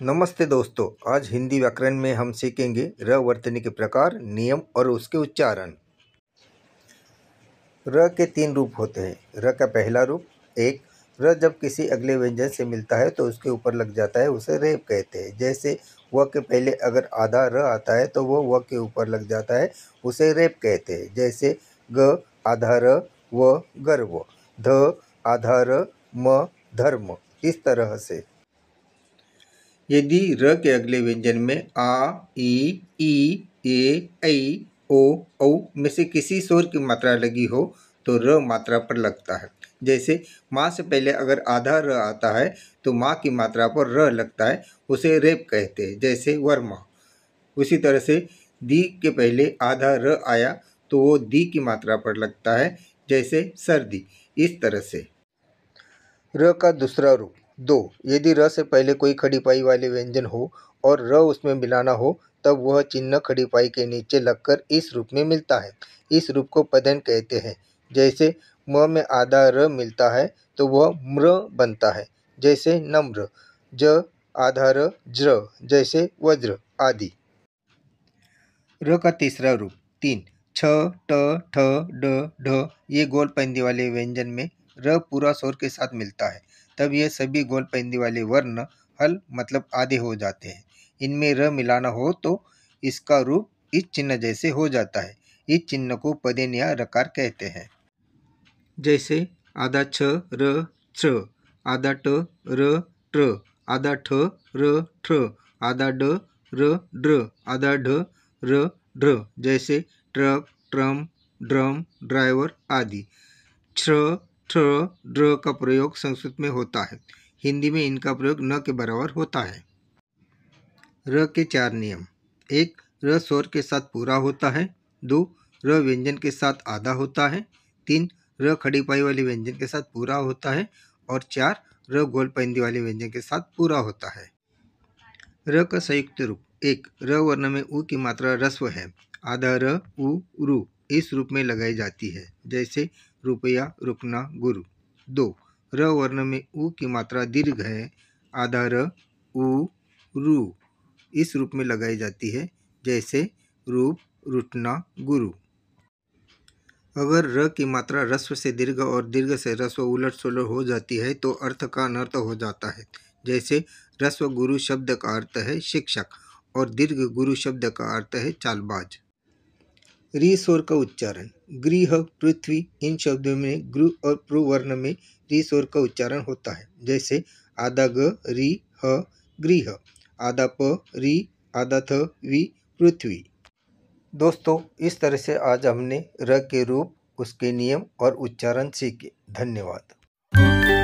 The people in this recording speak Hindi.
नमस्ते दोस्तों, आज हिंदी व्याकरण में हम सीखेंगे र वर्तनी के प्रकार, नियम और उसके उच्चारण। र के 3 रूप होते हैं। र का पहला रूप एक, र जब किसी अगले व्यंजन से मिलता है तो उसके ऊपर लग जाता है, उसे रेप कहते हैं। जैसे व के पहले अगर आधा र आता है तो वो व के ऊपर लग जाता है, उसे रेप कहते हैं। जैसे ग आधा र व गर्व, ध आधा र म धर्म। इस तरह से यदि र के अगले व्यंजन में आ, ई, ए, ओ, औ में से किसी स्वर की मात्रा लगी हो तो र मात्रा पर लगता है। जैसे माँ से पहले अगर आधा र आता है तो माँ की मात्रा पर र लगता है, उसे रेप कहते हैं। जैसे वर्मा। उसी तरह से दी के पहले आधा र आया तो वो दी की मात्रा पर लगता है, जैसे सर्दी। इस तरह से र का दूसरा रूप 2, यदि र से पहले कोई खड़ी पाई वाले व्यंजन हो और र उसमें मिलाना हो तब वह चिन्ह खड़ी पाई के नीचे लगकर इस रूप में मिलता है। इस रूप को पदन कहते हैं। जैसे म में आधा र मिलता है तो वह म्र बनता है, जैसे नम्र। ज आधा र ज्र, जैसे वज्र आदि। र का तीसरा रूप 3, छ, ट, ठ, ड, ढ ये गोल पैंदी वाले व्यंजन में र पूरा स्वर के साथ मिलता है, तब ये सभी गोल पैंदी वाले वर्ण हल मतलब आधे हो जाते हैं। इनमें र मिलाना हो तो इसका रूप इस चिन्ह जैसे हो जाता है। इस चिन्ह को पदेन या रकार कहते हैं। जैसे आधा छ र छ, आधा ट र ट्र, आधा ठ र ठ, आधा ड र ड्र, आधा ढ र ढ्र। जैसे ट्रक, ट्रम, ड्रम, ड्राइवर आदि। छ, ठ, ड्र का प्रयोग संस्कृत में होता है, हिंदी में इनका प्रयोग न के बराबर होता है। र के 4 नियम 1, र स्वर के साथ पूरा होता है। 2, र व्यंजन के साथ आधा होता है। 3, र खड़ी पाई वाले व्यंजन के साथ पूरा होता है। और 4, र गोल पैंदी वाले व्यंजन के साथ पूरा होता है। र का संयुक्त रूप 1, र वर्ण में उ की मात्रा रस्व है, आधा र उ रु इस रूप में लगाई जाती है। जैसे रुपया, रुकना, गुरु। 2, र वर्ण में उ की मात्रा दीर्घ है, आधा र उ रु इस रूप में लगाई जाती है। जैसे रूप, रुटना, गुरु। अगर र की मात्रा रस्व से दीर्घ और दीर्घ से रस्व उलट सुलट हो जाती है तो अर्थ का अनर्थ हो जाता है। जैसे रस्व गुरु शब्द का अर्थ है शिक्षक और दीर्घ गुरु शब्द का अर्थ है चालबाज। री स्वर का उच्चारण गृह, पृथ्वी इन शब्दों में गृह और प्रू वर्ण में री स्वर का उच्चारण होता है। जैसे आधा ग री ह गृह, आधा प री, आधा थ वी पृथ्वी। दोस्तों, इस तरह से आज हमने र के रूप, उसके नियम और उच्चारण सीखे। धन्यवाद।